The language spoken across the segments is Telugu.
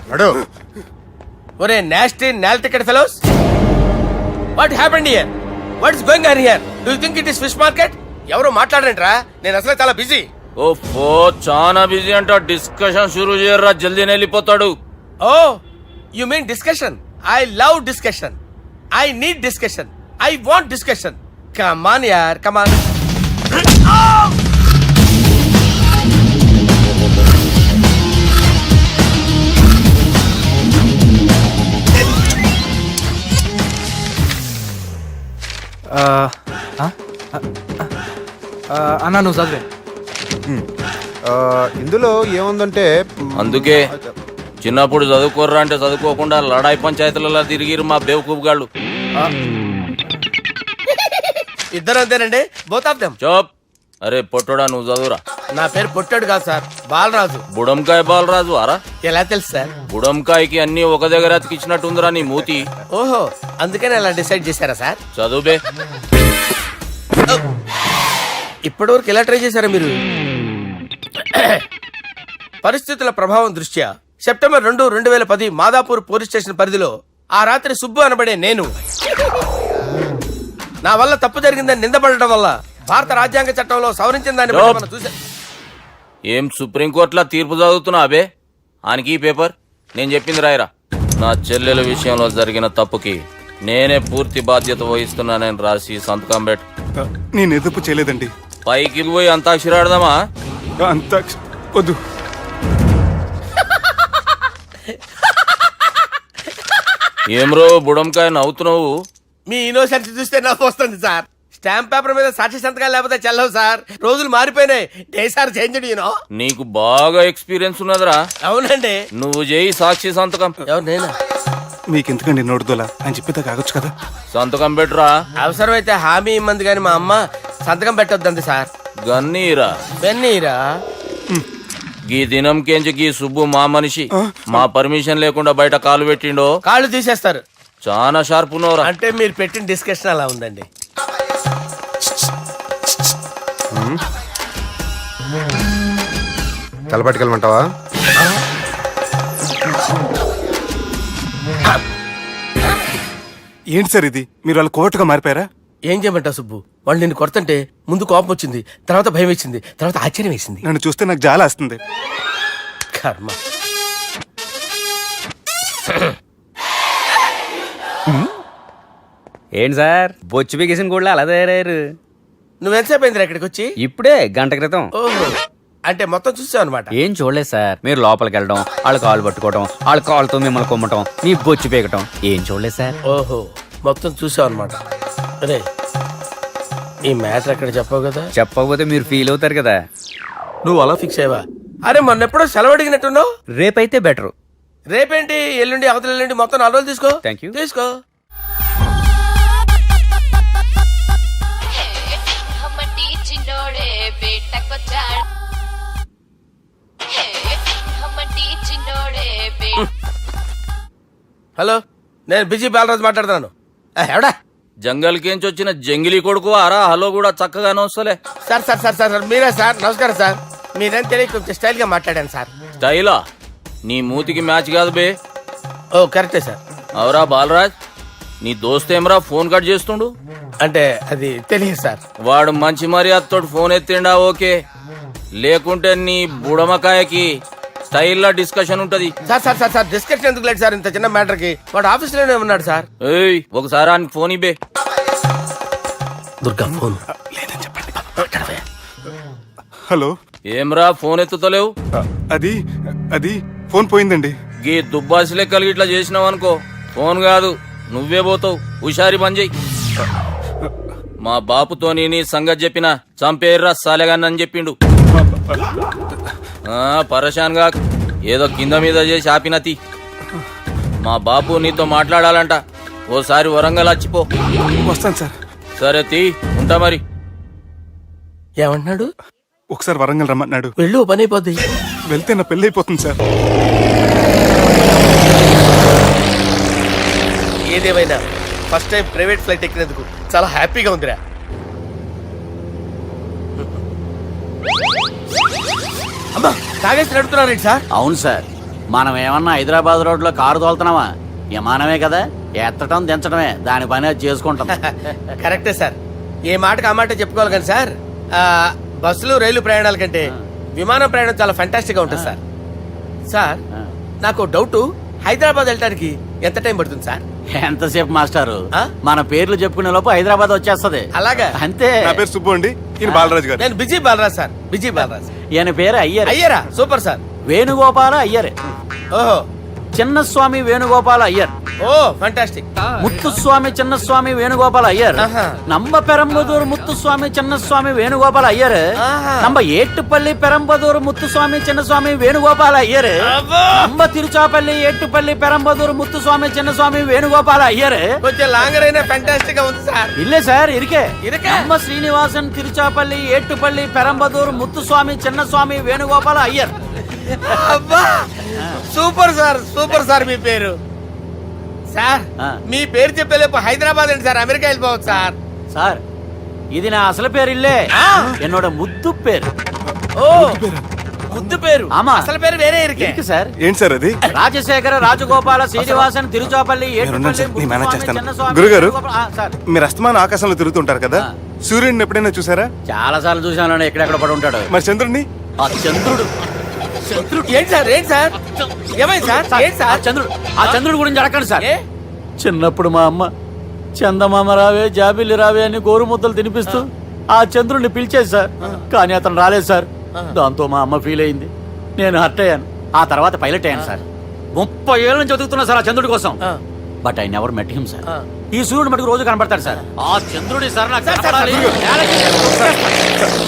నడు. ఒరే నాస్టీ నాల్టికెట్ fellows, what happened here? What is going on here? Do you think it is fish market? ఎవరు మాట్లాడరంట్రా, నేను అసలే చాలా బిజీ. ఓ చాలా బిజీ అంట. డిస్కషన్ షురూ చేయరా, జల్దీనే వెళ్ళిపోతాడు. Oh you mean discussion? I love discussion. I need discussion. I want discussion. Come on యార్, కమ్ ఆన్. అన్నా నువ్వు చదివే. ఇందులో ఏముందంటే అందుకే చిన్నప్పుడు చదువుకోర్రా అంటే చదువుకోకుండా లడాయి పంచాయతీలలో తిరిగిరు మా బేవకూపు గాళ్ళు. ఇద్దరు అంతేనండి, బోత్ ఆఫ్ దెమ్. చోప్. అరే పొట్టోడా, నువ్వు చదువురా. నా పేరు పొట్టాడు కాదు సార్, బాలరాజు. బుడంకాయ బాలరాజు అరా? ఎలా తెలుసు సార్? బుడంకాయకి అన్ని ఒక దగ్గర అతికిచ్చినట్టుందిరా నీ మూతి. ఓహో, అందుకని అలా డిసైడ్ చేశారా సార్? చదువుబే. ఇప్పటివరకు ఎలా ట్రై చేశారా మీరు? పరిస్థితుల ప్రభావం దృష్ట్యా సెప్టెంబర్ 2, 2010 మాదాపూర్ పోలీస్ స్టేషన్ పరిధిలో ఆ రాత్రి సుబ్బు అనబడే నేను నా వల్ల తప్పు జరిగిందని నిందపడటం వల్ల భారత రాజ్యాంగ చట్టంలో సవరించిన దాన్ని బట్టి మనం చూసా. ఏం సుప్రీంకోర్టులో తీర్పు చదువుతున్నా అబే? ఆనికి ఈ పేపర్ నేను చెప్పింది రాయరా. నా చెల్లెల విషయంలో జరిగిన తప్పుకి నేనే పూర్తి బాధ్యత వహిస్తున్నానని రాసి సంతకం పెట్టు. నేను ఎదుపు చేయలేదండి. పైకి పోయి అంతాక్షరి ఆడదామా? అంత వద్దు. ఏమ్రో బుడంకాయ నవ్వుతున్నావు? మీ ఇన్నోసెన్స్ చూస్తే నాకు వస్తుంది సార్. స్టాంప్ పేపర్ మీద సాక్షి సంతకాలు లేకపోతే చెల్లవు సార్. రోజులు మారిపోయినాయి. Day sir change you know. నీకు బాగా ఎక్స్పీరియన్స్ ఉన్నదిరా. అవునండి. నువ్వు చేయి సాక్షి సంతకం. ఎవరు నేనా? మీకెందుకండి నోడుదోలా అని చెప్పేదా కాగొచ్చు కదా. సంతకం పెట్టురా. అవసరమైతే హామీ ఇమ్మంది కానీ మా అమ్మ సంతకం పెట్టొద్దండి సార్. గన్నీరా బెన్నీరా. గీ దినం కేంచి గీ సుబ్బు మా మనిషి. మా పర్మిషన్ లేకుండా బయట కాలు పెట్టిండో కాళ్ళు తీసేస్తారు. చాలా షార్ప్ ఉన్నవరా. అంటే మీరు పెట్టిన డిస్కషన్ అలా ఉందండి. తలపట్టుకెళ్ళమంటావా? ఏంటి సార్ ఇది? మీరు వాళ్ళు కోర్టుగా మారిపోయారా? ఏం చేయమంటావు సుబ్బు? వాళ్ళు నిన్ను కొడుతుంటే ముందు కోపం వచ్చింది, తర్వాత భయం వేసింది, తర్వాత ఆశ్చర్యం వేసింది. నన్ను చూస్తే నాకు జాల వస్తుంది. కర్మ. ఏంటి సార్ బొచ్చు బిగేసిన కూడా అలా తయారయ్యారు? నువ్వెంతసేపు అయిందిరా ఇక్కడికి వచ్చి? ఇప్పుడే గంట క్రితం. ఓహో, అంటే మొత్తం చూసావు అనమాట. ఏం చూడలేదు సార్. మీరు లోపలికి వెళ్ళడం, వాళ్ళ కాళ్ళు పట్టుకోవడం, వాళ్ళ కాళ్ళతో మిమ్మల్ని కొమ్మటం, మీ బొచ్చు పీకటం ఏం చూడలేదు సార్. ఓహో, మొత్తం చూసావు అనమాట. అరే ఈ మ్యాటర్ ఎక్కడ చెప్పావు కదా? చెప్పకపోతే మీరు ఫీల్ అవుతారు కదా. నువ్వు అలా ఫిక్స్ అయ్యవా? అరే మొన్నెప్పుడో సెలవు అడిగినట్టున్నావు. రేపైతే బెటరు. రేపేంటి, ఎల్లుండి, అవతల ఎల్లుండి, మొత్తం 4 రోజులు తీసుకో. Thank you. తీసుకో. హలో, నేను బిజీ బాలరాజు మాట్లాడుతున్నాను. ఎవడా? జంగల్ కేంచి వచ్చిన జంగిలీ కొడుకు అరా. హలో కూడా చక్కగానే వస్తలే. సార్ సార్ సార్ సార్ మీరే సార్. నమస్కారం సార్. మీరేం తెలియక కొంచెం స్టైల్ గా మాట్లాడాను సార్. స్టైలా? నీ మూతికి మ్యాచ్ కాదు బే. ఓ కరెక్టే సార్. అవరా బాలరాజ్, నీ దోస్త్ ఏమరా ఫోన్ కట్ చేస్తుండు? అంటే అది తెలియదు సార్. వాడు మంచి మర్యాదతో ఫోన్ ఎత్తిండా ఓకే, లేకుంటే నీ బుడమకాయకి స్టైల్లా డిస్కషన్ ఉంటది. Sir sir sir sir discussion ఎందుకు లేదు సార్? ఇంత చిన్న మ్యాటర్ కి వాడు ఆఫీస్ లోనే ఉన్నాడు సార్. ఏయ్ ఒకసారి ఆయనకి ఫోన్ ఇబ్బే. దుర్గా ఫోన్ లేదని చెప్పండి. హలో. ఏమ్రా ఫోన్ ఎత్తుతలేవు? అది అది ఫోన్ పోయిందండి. గీ దుబ్బాసి లెక్కలు ఇట్లా చేసినావు అనుకో, ఫోన్ కాదు నువ్వే పోతావు. హుషారి పని చెయ్యి. మా బాపుతో నీ సంగతి చెప్పిన చంపేర్రా సాలెగాన్ని చెప్పిండు. పరేషాన్ గా ఏదో కింద మీద చేసి ఆపినతి. మా బాపు నీతో మాట్లాడాలంట. ఓసారి వరంగల్ వచ్చిపో. వస్తాను సార్. సరే తీ, ఉంటా మరి. ఏమంటున్నాడు? ఒకసారి వరంగల్ రమ్మన్నాడు. వెళ్ళు, పని అయిపోద్ది. వెళ్తే నా పెళ్లి అయిపోతుంది సార్. ఏదేమైనా ఫస్ట్ టైం ప్రైవేట్ ఫ్లైట్ ఎక్కినందుకు చాలా హ్యాపీగా ఉందిరా. అమ్మా తాగేసి నడుపుతున్నారేంటి సార్? అవును సార్, మనం ఏమన్నా హైదరాబాద్ రోడ్లో కారు తోలుతున్నావా? విమానమే కదా, ఎత్తటం దించడమే, దాని పని అది చేసుకుంటాం. కరెక్టే సార్. ఏ మాటకు ఆ మాట చెప్పుకోవాలి కానీ సార్, బస్సులు రైలు ప్రయాణాల కంటే విమానం ప్రయాణం చాలా ఫెంటాస్టిక్ గా ఉంటుంది సార్. సార్ నాకు డౌట్, హైదరాబాద్ వెళ్ళడానికి ఎంత టైం పడుతుంది సార్? ఎంతసేపు మాస్టారు, ఆ? మన పేర్లు చెప్పుకునే లోపు హైదరాబాద్ వచ్చేస్తది. అలాగా? అంతే. నా పేరు సుబ్బు అండి, ఈయన బాలరాజు గారు. నేను busy Balaraj sir, busy Balaraj. ఈయన పేరు అయ్యర్. అయ్యారా? Super sir. వేణుగోపాల అయ్యర్. ఓహో, చిన్నస్వామి వేణుగోపాల అయ్యర్. Oh fantastic. ముత్తుస్వామి చిన్నస్వామి వేణుగోపాల అయ్యర్. ఆహా. నంబ పెరంబదూరు ముత్తుస్వామి చిన్నస్వామి వేణుగోపాల అయ్యర్. ఆహా. నంబ ఏట్టుపల్లి పెరంబదూరు ముత్తుస్వామి చిన్నస్వామి వేణుగోపాల అయ్యర్. అబ్బో! నంబ తిరుచాపల్లి ఏట్టుపల్లి పెరంబదూరు ముత్తుస్వామి చిన్నస్వామి వేణుగోపాల అయ్యర్. కొంచెం లాంగర్ అయినా ఫంటాస్టిక్ గా ఉంది సార్. ఇల్లే సార్, ఇరికే. ఇరికే? నంబ శ్రీనివాసన్ తిరుచాపల్లి ఏట్టుపల్లి పెరంబదూరు ముత్తుస్వామి చిన్నస్వామి వేణుగోపాల అయ్యర్. అబ్బా సూపర్ సార్, సూపర్ సార్. మీ పేరు సార్, ఆ. మీ పేరు చెప్పేలేపు హైదరాబాద్ అండి సార్, అమెరికా వెళ్ళిపోవచ్చు సార్. సార్ ఇది నా అసలు పేరు ఇల్లే, ఆ. என்னோட ముద్దు పేరు. ఓ ముద్దు పేరు. ఆమా. అసలు పేరు వేరే ఇరికే. ఇరికి సార్. ఏంటి సార్ అది? రాజశేఖర రాజగోపాల శ్రీనివాసన్ తిరుచాపల్లి ఉన్నాను సార్, నేను మేనేజ్ చేస్తాను. చిన్నస్వామి గురుగారు, వేణుగోపాల- ఆ, సార్ మీరు అస్తమానం ఆకాశంలో తిరుగుతుంటారు కదా, ఆ. సూర్యుడిని ఎప్పుడైనా చూసారా? చాలా సార్లు చూసాను, ఎక్కడెక్కడ పడి ఉంటాడు. మరి చంద్రుడిని? ఆ చంద్రుడు. ఏంటి సార్, ఏంటి సార్, ఏమైంది సార్, ఏంటి ఆ సార్? చంద్రుడు, ఆ చంద్రుడు గురించి అడగండి సార్. ఏ? చిన్నప్పుడు మా అమ్మ చందమామ రావే జాబిల్లి రావే అని గోరు ముద్దలు తినిపిస్తూ ఆ చంద్రుడిని పిలిచేది సార్, కానీ అతను రాలేదు సార్. దాంతో మా అమ్మ ఫీల్ అయింది, నేను హర్ట్ అయ్యాను. ఆ తర్వాత పైలట్ అయ్యాను సార్. 30 ఏళ్ళ నుంచి చదువుతున్నా సార్ ఆ చంద్రుడి కోసం. ఆ. But I never met him sir. ఆ. ఈ సూర్యుడు మటుకు రోజు కనబడతాడు సార్. ఆ చంద్రుడి సార్ నాకు సార్, సార్, కనపడాలి.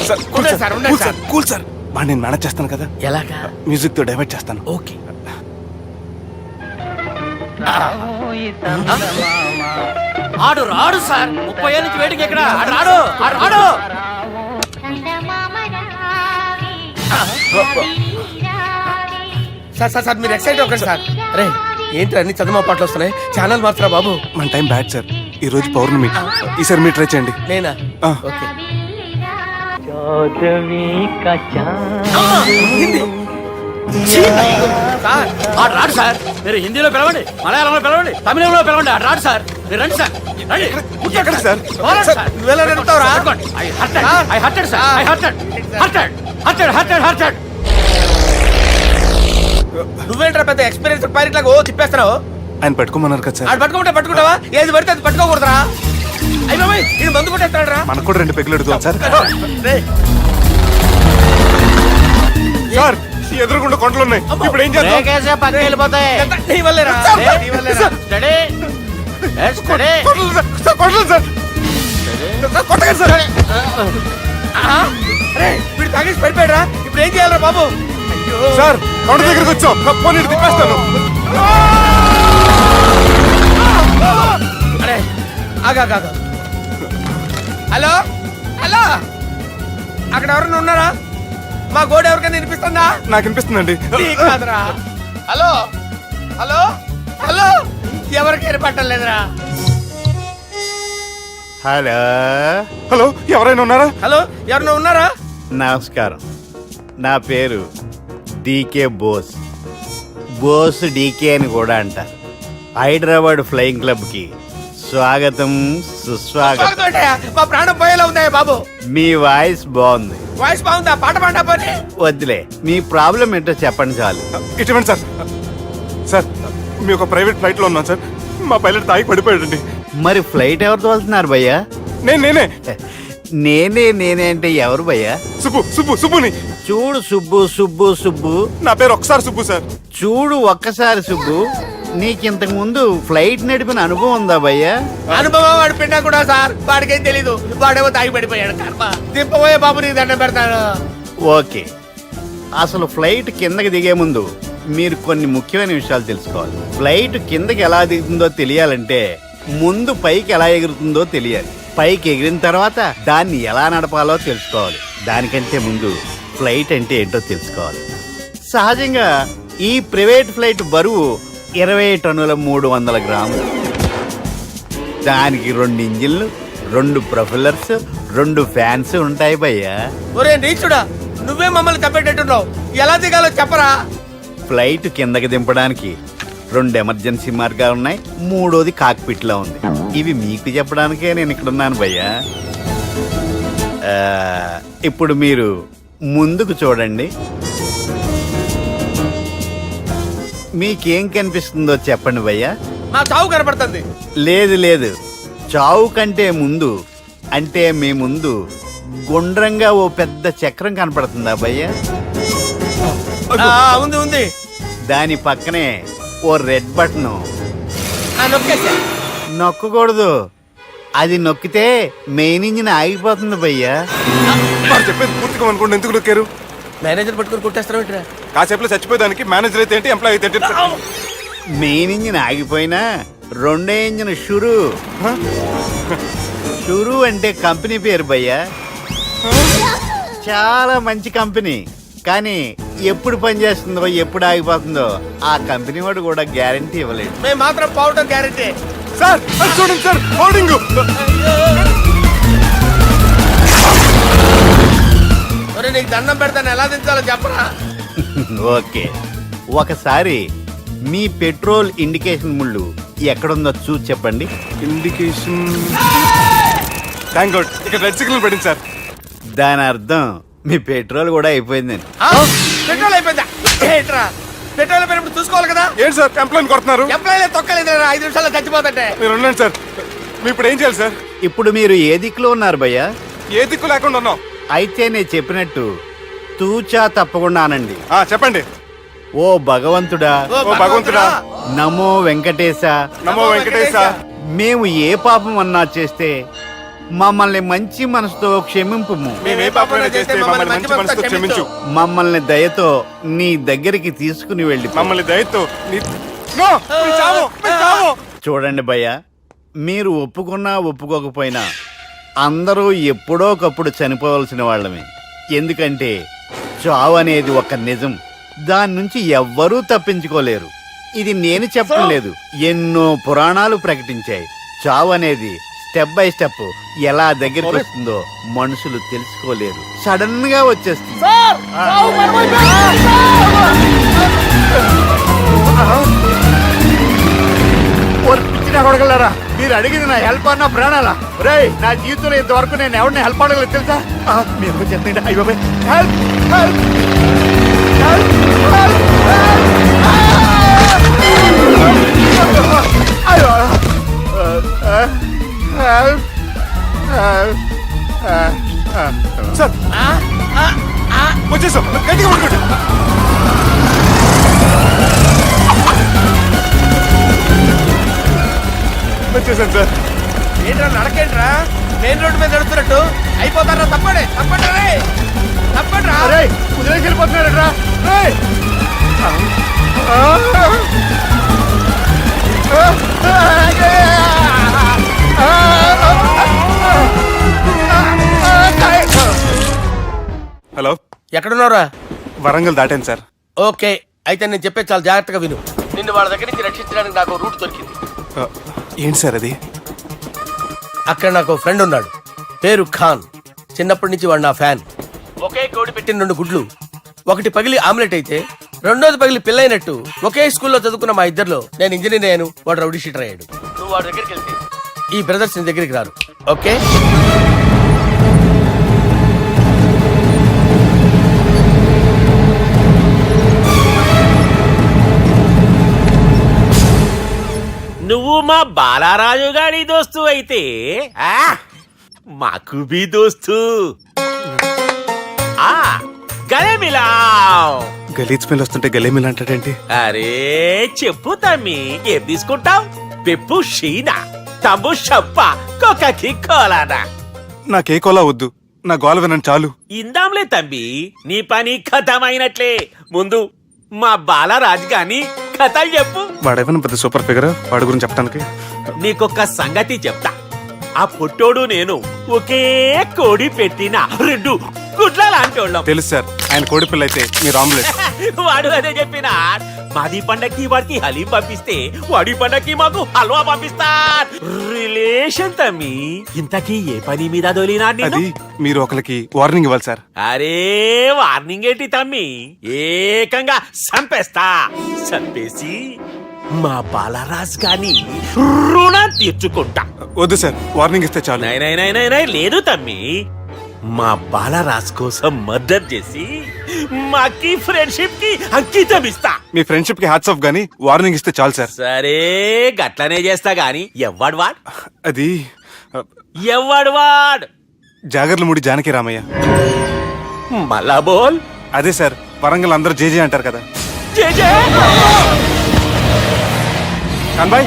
సార్, కూల్ ఉండండి సార్, సార్, ఉండండి cool sir, sir. Cool sir. వాడిని నేను మేనేజ్ చేస్తాను కదా, ఎలాగా? మ్యూజిక్ తో డైవర్ట్ చేస్తాను. ఓకే. ఆడు రాడు సార్, 30 ఏళ్ళ నుంచి వేటికి ఎక్కడ ఆడు రాడు, ఆడు రాడు. సార్ సార్ సార్ మీరు ఎక్సైట్ అవ్వకండి సార్. రే ఏంటి అన్ని చదువు పాటలు వస్తున్నాయి, ఛానల్ మాత్రం బాబు. మన టైం బ్యాడ్ సార్, ఈ రోజు పౌర్ణమి. ఈసారి మీరు ట్రై చేయండి. నేనా? ఆ. ఓకే. సార్ ఆడు రాడు సార్, మీరు హిందీలో పిలవండి, మలయాళంలో పిలవండి, తమిళంలో పిలవండి, ఆడు రాడు సార్. మీరు రండి సార్, రండి. ఎక్కడ సార్? పోరాడు సార్. నువ్వెలా నడుపుతావురా? పట్టుకోండి. I hurted sir, I hurted. నువ్వేంట్రా పెద్ద ఎక్స్పీరియన్స్ పైరెట్ లాగా ఓ తిప్పేస్తున్నావు? ఆయన పెట్టుకోమన్నారు కదా సార్. ఆడు పట్టుకుంటే పట్టుకుంటావా? ఏది పడితే అది పట్టుకోకూడదురా? అయ్యి బాబాయ్ ఇది మందు కొట్టేస్తాడు రా. మనకు కూడా 2 పెగ్గులు అడుగుతాం సార్. రేయ్, సార్, ఈ ఎదురుగుండా కొండలు ఉన్నాయి, ఇప్పుడు ఏం చేద్దాం? బ్రేకేసే పక్కకి వెళ్ళిపోతాయి. ఎంత నీ వల్లేరా? నీ వల్లేరా? Steady. Let's steady. Kondalu sir, sir, Kondalu sir. Sir, కొట్టకండి సార్. ఆ? రేయ్, వీడు తాగేసి పడిపోయాడురా. ఇప్పుడు ఏం చేయాలరా బాబు? అయ్యో సార్, కొండ దగ్గరికి వచ్చాం, పోనీ ఇటు తిప్పేస్తాను. అరే ఆగా. హలో హలో, అక్కడ ఎవరైనా ఉన్నారా? మా గోడ ఎవరికైనా వినిపిస్తుందా? నాకు అనిపిస్తుందండి. నీకు కాదురా. హలో హలో హలో, ఎవరికి ఏర్పట్టలేదురా. హలో, హలో, ఎవరైనా ఉన్నారా? హలో ఎవరైనా ఉన్నారా? నమస్కారం. నా పేరు డీకే బోస్. బోస్ డీకే అని కూడా అంటారు. హైదరాబాద్ ఫ్లయింగ్ క్లబ్కి స్వాగతం, సుస్వాగతం. స్వాగతం ఏంటయ్యా? మా ప్రాణం పోయేలా ఉందయ్యా బాబు. మీ వాయిస్ బాగుంది. వాయిస్ బాగుందా? పాట పాడా పోనీ. వద్దులే, మీ ప్రాబ్లం ఏంటో చెప్పండి చాలు. ఇటువంటి సార్, సార్ మీ ఒక ప్రైవేట్ ఫ్లైట్ లో ఉన్నాం సార్, మా పైలట్ తాగి పడిపోయాడండి. మరి ఫ్లైట్ ఎవరితో వెళ్తున్నారు భయ్యా? నేనే నేనే అంటే ఎవరు భయ్యా? సుబ్బుని. చూడు సుబ్బు, నా పేరు ఒకసారి సుబ్బు సార్. చూడు ఒక్కసారి సుబ్బు, నీకింతకు ముందు ఫ్లైట్ నడిపిన అనుభవం ఉందా భయ్యా? అనుభవం వాడు పిండా కూడా సార్, వాడికేం తెలీదు. వాడేమో తాగి పడిపోయాడు. కర్మ. దింపబోయే బాబు నీకు దండం పెడతాను. ఓకే, అసలు ఫ్లైట్ కిందకి దిగే ముందు మీరు కొన్ని ముఖ్యమైన విషయాలు తెలుసుకోవాలి. ఫ్లైట్ కిందకి ఎలా దిగుతుందో తెలియాలంటే ముందు పైకి ఎలా ఎగురుతుందో తెలియాలి. పైకి ఎగిరిన తర్వాత దాన్ని ఎలా నడపాలో తెలుసుకోవాలి. దానికంటే ముందు ఫ్లైట్ అంటే ఏంటో తెలుసుకోవాలి. సహజంగా ఈ ప్రైవేట్ ఫ్లైట్ బరువు 20 టన్నుల 300 గ్రాములు. దానికి 2 ఇంజిన్లు, 2 ప్రొఫెల్లర్స్, 2 ఫ్యాన్స్ ఉంటాయి భయ్యా. ఒరే నీచుడా, నువ్వే మమ్మల్ని తప్పేటట్టున్నావు. ఎలా దిగాలో చెప్పరా? ఫ్లైట్ కిందకి దింపడానికి 2 ఎమర్జెన్సీ మార్గాలు ఉన్నాయి, 3వది కాక్పిట్ లో ఉంది. ఇవి మీకు చెప్పడానికే నేను ఇక్కడ ఉన్నాను భయ్యా. ఇప్పుడు మీరు ముందుకు చూడండి. మీకేం కనిపిస్తుందో చెప్పండి భయ్యా. మా చావు కనపడుతుంది. లేదు, చావు కంటే ముందు అంటే మీ ముందు గుండ్రంగా ఓ పెద్ద చక్రం కనపడుతుందా భయ్యా? ఉంది. దాని పక్కనే ఓ రెడ్ బటన్. నొక్కేసా. నొక్కకూడదు, అది నొక్కితే మెయిన్ ఇంజిన్ ఆగిపోతుంది భయ్యా. వాడు చెప్పేది పూర్తిగా అనుకోండి, ఎందుకు నొక్కారు? మేనేజర్ పట్టుకుని కొట్టేస్తారా ఏంట్రా? కాసేపులో చచ్చిపోయేదానికి మేనేజర్ అయితే ఏంటి, ఎంప్లాయ్ అయితే ఏంటి? మెయిన్ ఇంజిన్ ఆగిపోయినా రెండో ఇంజిన్ షురు అంటే కంపెనీ పేరు భయ్యా. చాలా మంచి కంపెనీ, కానీ ఎప్పుడు పనిచేస్తుందో ఎప్పుడు ఆగిపోతుందో ఆ కంపెనీ వాడు కూడా గ్యారంటీ ఇవ్వలేడు. మేము మాత్రం పోవటం గ్యారంటీ. సార్ అది చూడండి సార్, హోర్డింగ్. నీకు దండం పెడతాను, ఎలా దించాలో చెప్పరా? ఓకే, ఒకసారి మీ పెట్రోల్ ఇండికేషన్ ముళ్ళు ఎక్కడుందో చూసి చెప్పండి. ఇండికేషన్. థ్యాంక్ గాడ్, ఇక్కడ రెడ్ సిగ్నల్ పడింది సార్. దాని అర్థం మీ పెట్రోల్ కూడా అయిపోయిందని. పెట్రోల్ అయిపోయిందా? ఏంట్రా పెట్రోల్ అయిపోయినప్పుడు చూసుకోవాలి కదా. ఏంటి సార్ ఎంప్లాయ్ కొడుతున్నారు? ఎంప్లాయీ తొక్కలేదు, 5 నిమిషాల్లో చచ్చిపోతుంటే. మీరు ఉండండి సార్, మీరు ఇప్పుడు ఏం చేయాలి సార్? ఇప్పుడు మీరు ఏ దిక్కులో ఉన్నారు భయ్యా? ఏ దిక్కు లేకుండా ఉన్నాం. అయితే నేను చెప్పినట్టు తూచా తప్పకుండా అనండి. చెప్పండి. ఓ భగవంతుడా, ఓ భగవంతుడా, నమో వెంకటేశ, నమో వెంకటేశ. మేము ఏ పాపం అన్నా చేస్తే మమ్మల్ని మంచి మనసుతో క్షమింపుము. మేమే పాపమైనా చేస్తే మమ్మల్ని మంచి మనసుతో క్షమించు. మమ్మల్ని దయతో నీ దగ్గరికి తీసుకుని వెళ్ళి మమ్మల్ని దయతో నో, మీరు చావు, మీరు చావు. చూడండి భయ్యా, మీరు ఒప్పుకున్నా ఒప్పుకోకపోయినా అందరూ ఎప్పుడో ఒకప్పుడు చనిపోవలసిన వాళ్ళమే. ఎందుకంటే చావు అనేది ఒక నిజం, దాని నుంచి ఎవ్వరూ తప్పించుకోలేరు. ఇది నేను చెప్పడం లేదు, ఎన్నో పురాణాలు ప్రకటించాయి. చావు అనేది స్టెప్ బై స్టెప్ ఎలా దగ్గరికి వస్తుందో మనుషులు తెలుసుకోలేరు, సడన్ గా వచ్చేస్తుంది. కొడగలరా, మీరు అడిగింది నా హెల్ప్ అన్న ప్రాణాలా? రే, నా జీవితంలో ఇంతవరకు నేను ఎవరిని హెల్ప్ అడగలేదు తెలుసా? మీరు చెప్పండి. అయ్యో హెల్ప్, హెల్ప్, హెల్ప్, అయ్యో సార్ వచ్చేసాం, గట్టిగా పడుకోండి. వచ్చేసాను సార్. ఏంట్రా నడకేంట్రా? మెయిన్ రోడ్డు మీద నడుస్తున్నట్టు అయిపోతారా? తప్పండి, తప్పండి రే, తప్పండి రా. కుదిరేసి వెళ్ళిపోతున్నారా? హలో, ఎక్కడున్నారా? వరంగల్ దాటాను సార్. ఓకే, అయితే నేను చెప్పే చాలా జాగ్రత్తగా విను. నిన్ను వాళ్ళ దగ్గర నుంచి రక్షించడానికి నాకు రూట్ దొరికింది. ఏంటి సార్ అది? అక్కడ నాకు ఫ్రెండ్ ఉన్నాడు, పేరు ఖాన్. చిన్నప్పటి నుంచి వాడు నా ఫ్యాన్. ఒకే కోడి పెట్టిన 2 గుడ్లు, ఒకటి పగిలి ఆమ్లెట్ అయితే రెండోది పగిలి పిల్లైనట్టు ఒకే స్కూల్లో చదువుకున్న మా ఇద్దరిలో నేను ఇంజనీర్ అయ్యాను, వాడు రౌడీ షీటర్ అయ్యాడు. నువ్వు వాడి దగ్గరికి వెళ్తే ఈ బ్రదర్స్ నీ దగ్గరికి రారు. ఓకే? నువ్వు మా బాలారాజు గారి దోస్తు అయితే మాకు బి దోస్తు. గలే మిలావ్. గలీజ్ స్మెల్ వస్తుంటే గలేమిల్ అంటాడేంటి? అరే చెప్పు తమ్మి, ఏం తీసుకుంటావు? పెప్పు షీనా, తమ్ము షప్ప, కొకకి కోలానా? నాకే కోలా వద్దు, నా గోల వినండి చాలు. ఇందాంలే తమ్మి, నీ పని ఖతమైనట్లే. ముందు మా బాలరాజు గాని కథలు చెప్పు. వాడేమైనా పెద్ద సూపర్ ఫిగర్, వాడి గురించి చెప్పడానికి. నీకొక్క సంగతి చెప్తా. ఆ పుట్టోడు నేను ఒకే కోడి పెట్టిన 2 గుడ్ల లాంటి వాళ్ళం. తెలుసు సార్, ఆయన కోడి పిల్ల అయితే మీరు ఆమ్లెట్. వాడు అదే చెప్పిన మాది పండక్కి వాడికి హలీం పంపిస్తే వాడి పండక్కి మాకు హల్వా పంపిస్తా రిలేషన్ తమ్మి ఇంతకీ ఏ పని మీద దొలినా అది మీరు ఒకరికి వార్నింగ్ ఇవ్వాలి సార్. అరే వార్నింగ్ ఏంటి తమ్మి ఏకంగా సంపేస్తా సంపేసి మా బాలరాజ్ గాని రుణం తీర్చుకుంటా. వద్దు సార్, వార్నింగ్ ఇస్తే చాలు. నై లేదు తమ్మి, మా బాలరాజ్ కోసం మర్డర్ చేసి మాకి ఫ్రెండ్షిప్ కి అంకితం ఇస్తా. మీ ఫ్రెండ్షిప్ కి హ్యాట్స్ ఆఫ్ గానీ వార్నింగ్ ఇస్తే చాలు సార్. సరే గట్లనే చేస్తా గాని ఎవ్వడు వాడ్ అది ఎవ్వడు వాడ్ జాగర్లమూడి జానకి రామయ్య. మళ్ళా బోల్. అదే సార్, వరంగల్ అందరూ జేజే అంటారు కదా. జే జే. కాన్బాయ్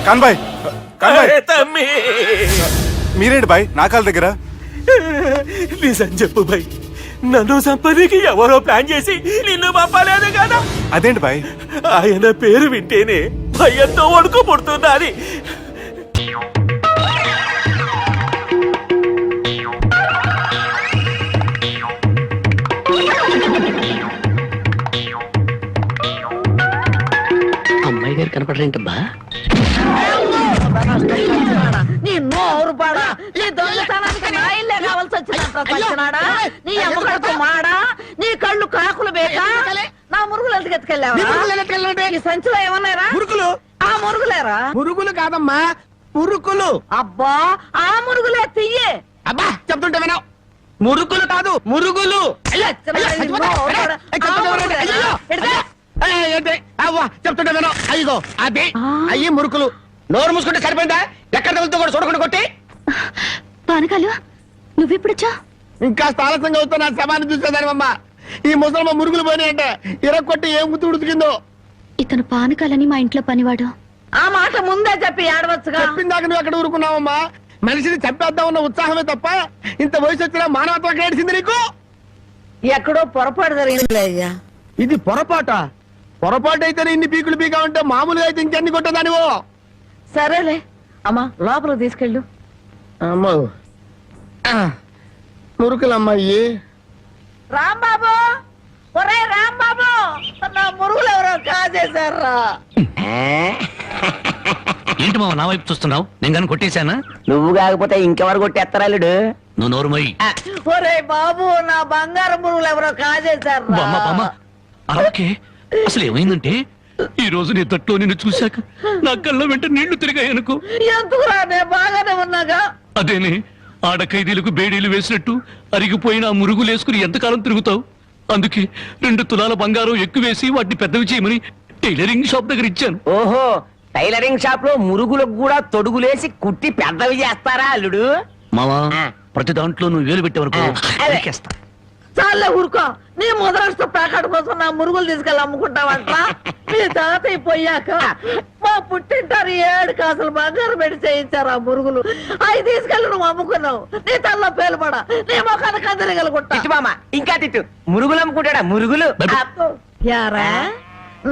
కాన్బాయ్ కాన్బాయ్, అరే తమ్మి మీరేంటి బాయ్ నా కాళ్ళ దగ్గర? నిజం చెప్పు భయ్, నన్ను సంపదికి ఎవరో ప్లాన్ చేసి నిన్ను పంపలేదు కదా. అదేంటి బాయ్? ఆయన పేరు వింటేనే భయంతో వణుకు పుడుతున్నది. అమ్మాయి గారు కనపడరేంటబ్బా? నీ నోరు పాడా, నీ దొంగతనానికి నా ఇల్లే కావాల్సి వచ్చినాడా? నీ అమ్మకడుపు మాడా, నీ కళ్ళు కాకులు బేకా, నా మురుగులు ఎందుకు ఎత్తుకెళ్ళావా? ఈ సంచిలో ఏమన్నారా? మురుకులు. ఆ మురుగులేరా? మురుగులు కాదమ్మా, మురుకులు. అబ్బా ఆ మురుగులే తియ్యే. అబ్బా చెప్తుంటే వినావు. మురుకులు కాదు, మురుగులు. చెప్తుంటే వినావు. అయ్యో అది అయ్యి మురుకులు. నోరు మూసుకుంటే సరిపోయిందా? ఎక్కడ తగులుతో కూడా చూడకుండా కొట్టి. పానకాలు నువ్వెప్పుడొచ్చా? ఇంకా ఆలస్యంగా అవుతా నా శవాన్ని చూసేదానివమ్మ. ఈ ముసలమ్మ మురుగులు పోయినాయంటే ఇరక్కొట్టి ఏం గుర్తు ఉడుతుకిందో. ఇతను పానకాలని మా ఇంట్లో పనివాడు. ఆ మాట ముందే చెప్పి ఏడవచ్చుగా. చెప్పిందాక నువ్వు ఎక్కడ ఊరుకున్నావమ్మా? మనిషిని చంపేద్దామన్న ఉత్సాహమే తప్ప ఇంత వయసు వచ్చినా మానవత్వం ఏడిసింది నీకు. ఎక్కడో పొరపాటు జరిగిందిలే అయ్యా. ఇది పొరపాట. పొరపాటు అయితే ఇన్ని పీకులు పీకా ఉంటే మామూలుగా అయితే ఇంకెన్ని కొట్టదానివో. సరేలే అమ్మా, లోపల తీసుకెళ్ళు. అమ్మో మురుకులమ్మాయి. రాంబాబు, ఒరే రాంబాబు, నా మురుగులు ఎవరో కాజేశారా? ఏంటి మావ నా వైపు చూస్తున్నావు? నేను కానీ కొట్టేశానా? నువ్వు కాకపోతే ఇంకెవరు కొట్టేస్తారాలుడు? నువ్వు నోరుమోయి. ఒరే బాబు, నా బంగారు మురుగులు ఎవరో కాజేశారా? అలాగే అసలు ఏమైందంటే ఈ రోజు నీ తట్లో నిన్ను చూశాక నా కళ్ళ వెంట నీళ్లు తిరిగాయనుకో. ఎందుకురా, నేను బాగానే ఉన్నాగా. అదేనే ఆడ ఖైదీలకు బేడీలు వేసినట్టు అరిగిపోయిన ఆ మురుగులు వేసుకుని ఎంతకాలం తిరుగుతావు? అందుకే 2 తులాల బంగారం ఎక్కువేసి వాటిని పెద్దవి చేయమని టైలరింగ్ షాప్ దగ్గర ఇచ్చాను. ఓహో, టైలరింగ్ షాప్ లో మురుగులకు కూడా తొడుగులేసి కుట్టి పెద్దవి చేస్తారా అల్లుడు? మావా ప్రతి దాంట్లో నువ్వు వేలు పెట్టేవరకు చాలే ఊరుకో. నీ ముదరస్తు ప్యాకెట్ కోసం నా మురుగులు తీసుకెళ్ళి అమ్ముకుంటావంట. మీ తాతయ్య పోయాక మా పుట్టింటారు 7 కాసులు బంగారం పెట్టి చేయించారు ఆ మురుగులు. అవి తీసుకెళ్ళి నువ్వు అమ్ముకున్నావు. నీ తల్లో పేలుపడ, నీ మొఖాన్ని కందరిగలుగుంటా. ఇంకా తిట్టు, మురుగులు అమ్ముకుంటాడా? మురుగులు యారా?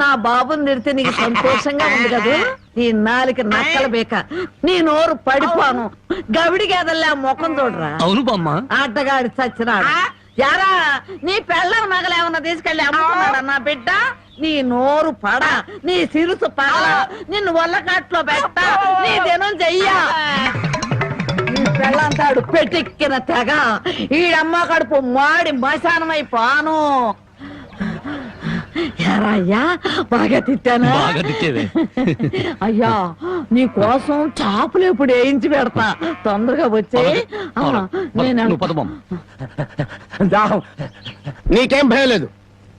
నా బాబుని తిడితే నీకు సంతోషంగా ఉంది కదూ? నీ నాలికి నక్కల బేక, నీ నోరు పడిపోను. గవిడి గేదల్లా ముఖం చూడరా. అవును బామ్మ. ఆటగాడి చచ్చినాడు. యారా, నీ పెళ్ళం నగలేమన్నా తీసుకెళ్లి అమ్ముకున్నాడా నా బిడ్డ? నీ నోరు పడ, నీ సిరుసు పగల, నిన్ను వల్లకాట్లో పెట్ట, నీ దినం చెయ్యా. నీ పెళ్ళంతాడు పెట్టెక్కిన తెగ, ఈడమ్మ కడుపు మాడి మశానమైపోను. యారా అయ్యా, బాగా తిట్టానా? బాగా తిట్టేవే. అయ్యా, నీ కోసం చాపులు ఇప్పుడు వేయించి పెడతా. తొందరగా వచ్చే. నీకేం భయం లేదు.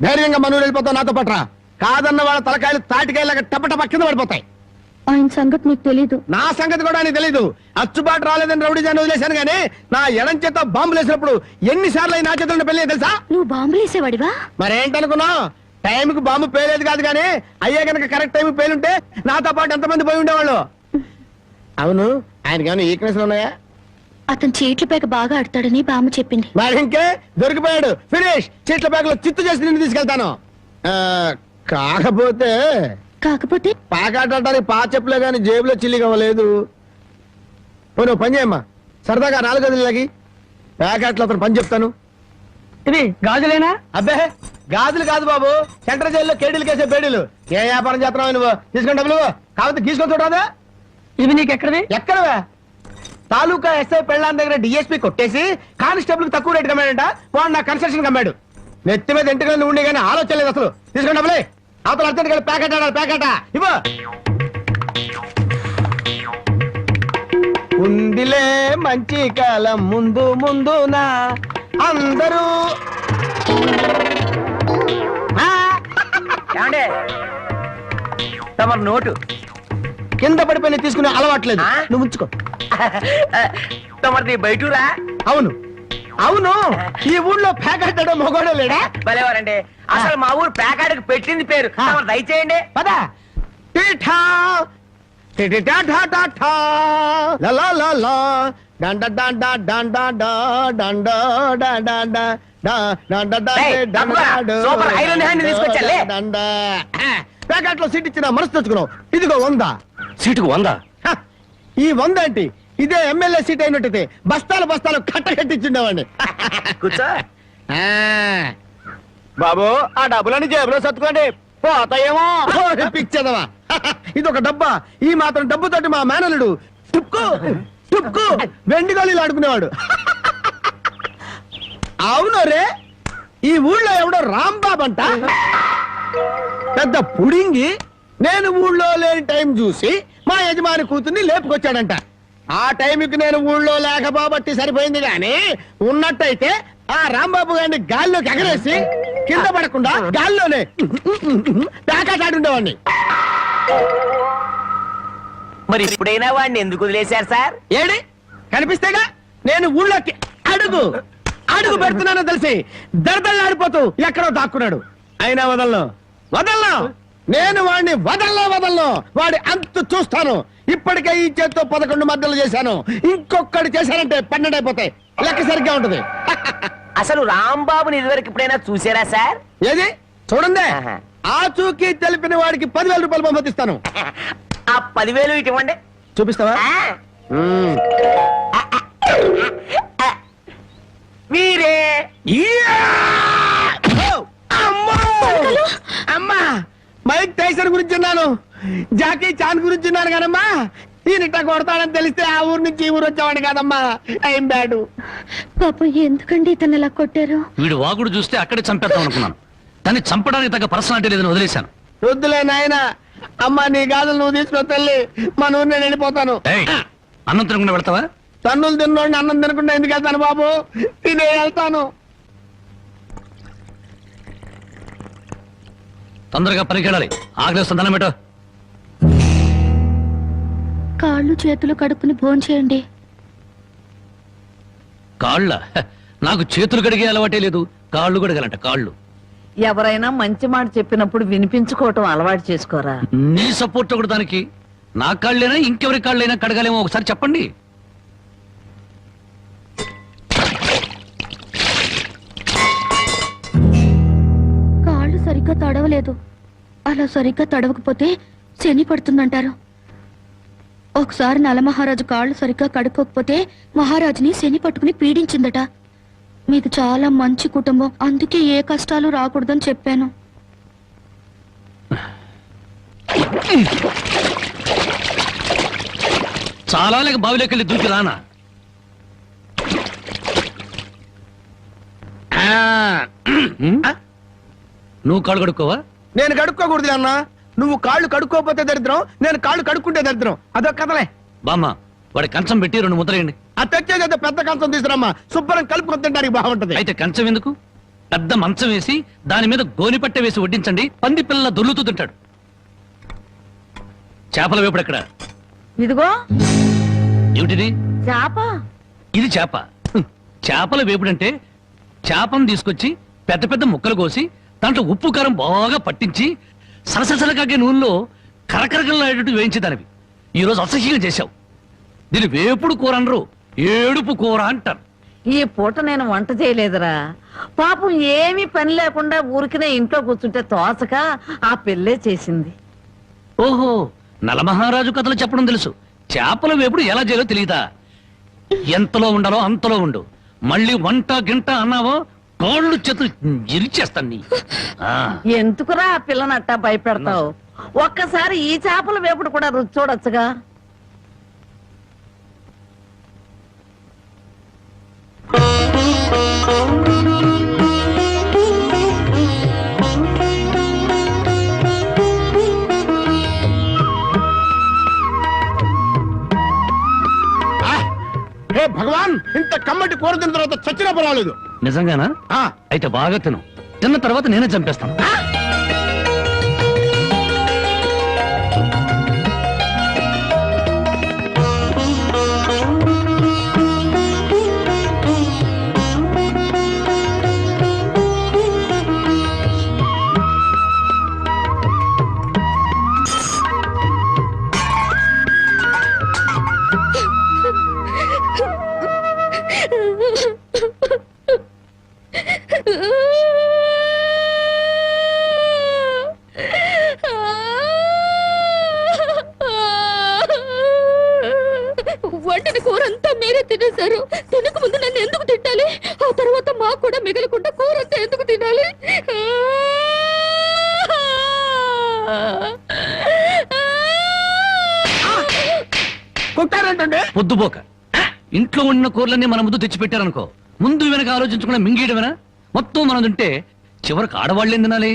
ధైర్యంగా మనూరు వెళ్ళిపోతావు నాతో పట్రా. కాదన్న వాళ్ళ తలకాయలు తాటికాయలాగా టపటప కింద పడిపోతాయి. ఆయన సంగతి నీకు తెలీదు. నా సంగతి కూడా నీకు తెలీదు. అచ్చుబాటు రాలేదని రౌడీ జాన్ వదిలేశాను గానీ నా ఎడం చేత బాంబులు వేసినప్పుడు ఎన్నిసార్లు నా చేతుల్లో పెళ్ళి తెలుసా? నువ్వు బాంబులు వేసేవాడివా? మరేంటనుకున్నావు? టైంకి బాంబు పేలేదు కాదు కానీ అయ్యే కనుక కరెక్ట్ టైంకి పేలుంటే నాతో పాటు ఎంతమంది పోయి ఉండేవాళ్ళు. అవును, ఆయనకి ఏమైనా ఈక్నెస్ ఉన్నాయా? అతను చీట్ల పేక బాగా ఆడతాడని బామ్మ చెప్పింది. మరి ఇంకే దొరికిపోయాడు. ఫినిష్. చీట్ల బ్యాగులో చిత్తు చేసి నిన్ను తీసుకెళ్తాను. కాకపోతే పాకాటానికి పా చెప్పులే గాని జేబులో చిల్లిగా లేదు. నువ్వు పని చేయమ్మా, సరదాగా 4 గదులకి ప్యాకెట్లు అతను పని చెప్తాను. ఇది గాజులేనా? అబ్బే గాజులు కాదు బాబు, సెంట్రల్ జైల్లో కేడీలు కేసే బేడీలు. ఏ వ్యాపారం చేస్తున్నావు నువ్వు? తీసుకుని డబ్బులు కాకపోతే గీసుకొని చూడదా? ఇవి నీకు ఎక్కడవి? ఎక్కడవే? తాలూకా ఎస్ఐ పెళ్ళాన్ దగ్గర డిఎస్పీ కొట్టేసి కానిస్టేబుల్ తక్కువ రేటు కమ్మాడంట. వాడు నా కన్స్ట్రక్షన్ కమ్మాడు. నెత్తి మీద ఇంటికి ఉండి కానీ ఆలోచన లేదు అసలు. తీసుకుని డబ్బులే. అవతల అర్జెంట్ గా ప్యాకెట్ ఆడాలి, ప్యాకెట్ ఇవ్వ. ఉందిలే మంచి కాలం ముందు ముందునా అందరూ. తమరు నోటు కింద పడిపోయిన తీసుకునే అలవాట్లేదు. నువ్వు ఉంచుకో. తమరిది బయటూరా? అవును అవును. ఈ ఊళ్ళో ప్యాకెట్ మొగోడు లేడా? భలేవారండి. అసలు మా ఊరు ప్యాకెట్కి పెట్టింది పేరు. దయచేయండి పదా. ప్యాకెట్ లో సీట్ ఇచ్చిన మనసు తెచ్చుకున్నావు. ఇదిగో 100. సీటుకు 100? ఈ 100 ఏంటి? ఇదే ఎమ్మెల్యే సీట్ అయినట్టయితే బస్తాలు బస్తాలు కట్టకట్టించుండేవాడిని. కూర్చో బాబు. ఆ డబ్బులని జేబులో సర్దుకోండి, పోతాయేమో. పిచ్చదవా, ఇది ఒక డబ్బా. ఈ మాత్రం డబ్బుతోటి మా మేనలుడు టుక్కు టుక్కు వెండి గోళీలు ఆడుకునేవాడు. అవును రే, ఈ ఊళ్ళో ఎవడో రాంబాబు అంట పెద్ద పుడింగి. నేను ఊళ్ళో లేని టైం చూసి మా యజమాని కూతుర్ని లేపుకొచ్చాడంట. ఆ టైంకి నేను ఊళ్ళో లేకపోబట్టి సరిపోయింది గాని, ఉన్నట్టయితే ఆ రాంబాబు గారిని గాల్లోకి ఎగరేసి కింద పడకుండా గాల్లోనే ప్యాకెట్ మరి ఇప్పుడైనా వాడిని ఎందుకు వదిలేశారు సార్? ఏడి కనిపిస్తేగా నేను ఊళ్ళోకి అడుగు అడుగు పెడుతున్నానో తెలిసి దడదళ్ళాడిపోతూ ఎక్కడో దాక్కున్నాడు. అయినా వదలను వదలను, నేను వాడిని వదలను. వాడి అంతు చూస్తాను. ఇప్పటికే ఈ చేత్తో 11 మద్దలు చేశాను. ఇంకొకటి చేశానంటే 12 అయిపోతాయి. లెక్క సరిగ్గా ఉంటది. అసలు రాంబాబుని ఇదివరకు ఎప్పుడైనా చూసారా సార్? ఏది చూడండి. ఆ చూకి తెలిపిన వాడికి 10,000 రూపాయలు పంపిస్తాను. ఆ 10,000 ఇటు ఇవ్వండి. చూపిస్తావా? మీరే. అమ్మా, మైక్ టైసన్ గురించి విన్నాను, జాకీ చాన్ గురించి విన్నాను కానమ్మా, ఈయనిట్ట కొడతాడని తెలిస్తే ఆ ఊరు నుంచి ఈ ఊరు వచ్చేవాడు కాదమ్మా. ఏం బ్యాడు. పాపం ఎందుకండి ఇతను ఇలా కొట్టారు? వీడు వాగుడు చూస్తే అక్కడే చంపేద్దాం అనుకున్నాను. దాన్ని చంపడానికి తగ్గ పర్సనాలిటీ లేదని వదిలేశాను. వద్దులే నాయన. అమ్మా నీ గాజులు నువ్వు తీసుకుని తల్లి, మన ఊరు నేను వెళ్ళిపోతాను. అన్నం తినకుండా వెళ్తావా? తన్నులు తిన్నోడిని అన్నం తినకుండా ఎందుకు వెళ్తాను బాబు? తినే వెళ్తాను. తొందరగా పనికి వెళ్ళాలి. ఆకలిస్తుంది, అన్నం పెట్టు. కాళ్ళు చేతులు కడుక్కుని భోంచేయండి. కాళ్ళ? నాకు చేతులు కడిగే అలవాటే లేదు, కాళ్ళు కడగాలంట. కాళ్ళు ఎవరైనా మంచి మాట చెప్పినప్పుడు వినిపించుకోవటం అలవాటు చేసుకోరా. నీ సపోర్ట్ ఒకటి దానికి. నా కాళ్ళైనా ఇంకెవరి కాళ్ళైనా కడగాలేమో ఒకసారి చెప్పండి. కాళ్ళు సరిగ్గా తడవలేదు. అలా సరిగ్గా తడవకపోతే శని పడుతుందంటారు. ఒకసారి నలమహారాజు కాళ్ళు సరిగ్గా కడుక్కోకపోతే మహారాజుని శని పట్టుకుని పీడించిందట. మీది చాలా మంచి కుటుంబం, అందుకే ఏ కష్టాలు రాకూడదని చెప్పాను. చాలా లేక బావిలోకి దూకి రానా? నువ్వు కాళ్ళు కడుక్కోవా? నేను కడుక్కోకూడదు అన్నా. నువ్వు కాళ్ళు కడుక్కోపోతే దరిద్రం, నేను కాళ్ళు కడుక్కుంటే దరిద్రం. అదొక కథలే. బామ్మ, వాడి కంచం పెట్టి 2 ముద్రయండి. ఆ తెచ్చేది పెద్ద కంచం తీసుకురమ్మా, శుభ్రం కలుపుకొని తింటానికి బాగుంటది. అయితే కంచం ఎందుకు, పెద్ద మంచం వేసి దాని మీద గోనిపట్ట వేసి వడ్డించండి. పంది పిల్ల దొర్లుతూ తింటాడు. చేపల వేపుడు ఎక్కడ? ఇదిగో ఏమిటిది? చేప. ఇది చేప. చేపల వేపుడంటే చేపను తీసుకొచ్చి పెద్ద పెద్ద ముక్కలు కోసి దాంట్లో ఉప్పు కారం బాగా పట్టించి సరసరకాగే నూనెలో కరకరకలాడేటట్టు వేయించేదానివి. ఈ రోజు అసహ్యంగా చేశావు. దీని వేపుడు కూర అనరు, ఏడుపు కూర అంటారు. ఈ పూట నేను వంట చేయలేదురా. పాపం ఏమీ పని లేకుండా ఊరికినే ఇంట్లో కూర్చుంటే తోచక ఆ పెళ్ళే చేసింది. ఓహో, నలమహారాజు కథలు చెప్పడం తెలుసు, చేపల వేపుడు ఎలా చేయాలో తెలియదా? ఎంతలో ఉండాలో అంతలో ఉండు. మళ్ళీ వంట గింట అన్నావో కాళ్ళు చేతులు ఇరిచేస్తాను నీ ఆ. ఎందుకురా ఆ పిల్లనట్టా భయపెడతావు? ఒక్కసారి ఈ చేపల వేపుడు కూడా రుచి చూడొచ్చుగా. హే భగవాన్, ఇంత కమ్మటి కూర తిన్న తర్వాత చచ్చినా పర్వాలేదు. నిజంగానా? అయితే బాగా తిను. తిన్న తర్వాత నేనే చంపేస్తాను. వండిన కూర అంతా మీరే తినేశారు. తినక ముందు నన్ను ఎందుకు తిట్టాలి? ఆ తర్వాత మాకు కూడా మిగలకుండా కూర అంతా ఎందుకు తినాలి? కొట్టారంటే పొద్దుపోక ఇంట్లో ఉన్న కూరలన్నీ మన ముందు తెచ్చిపెట్టారనుకో, ముందు వెనక ఆలోచించకుండా మింగేయడమేనా? మొత్తం మనం తింటే చివరికి ఆడవాళ్ళేం తినాలి?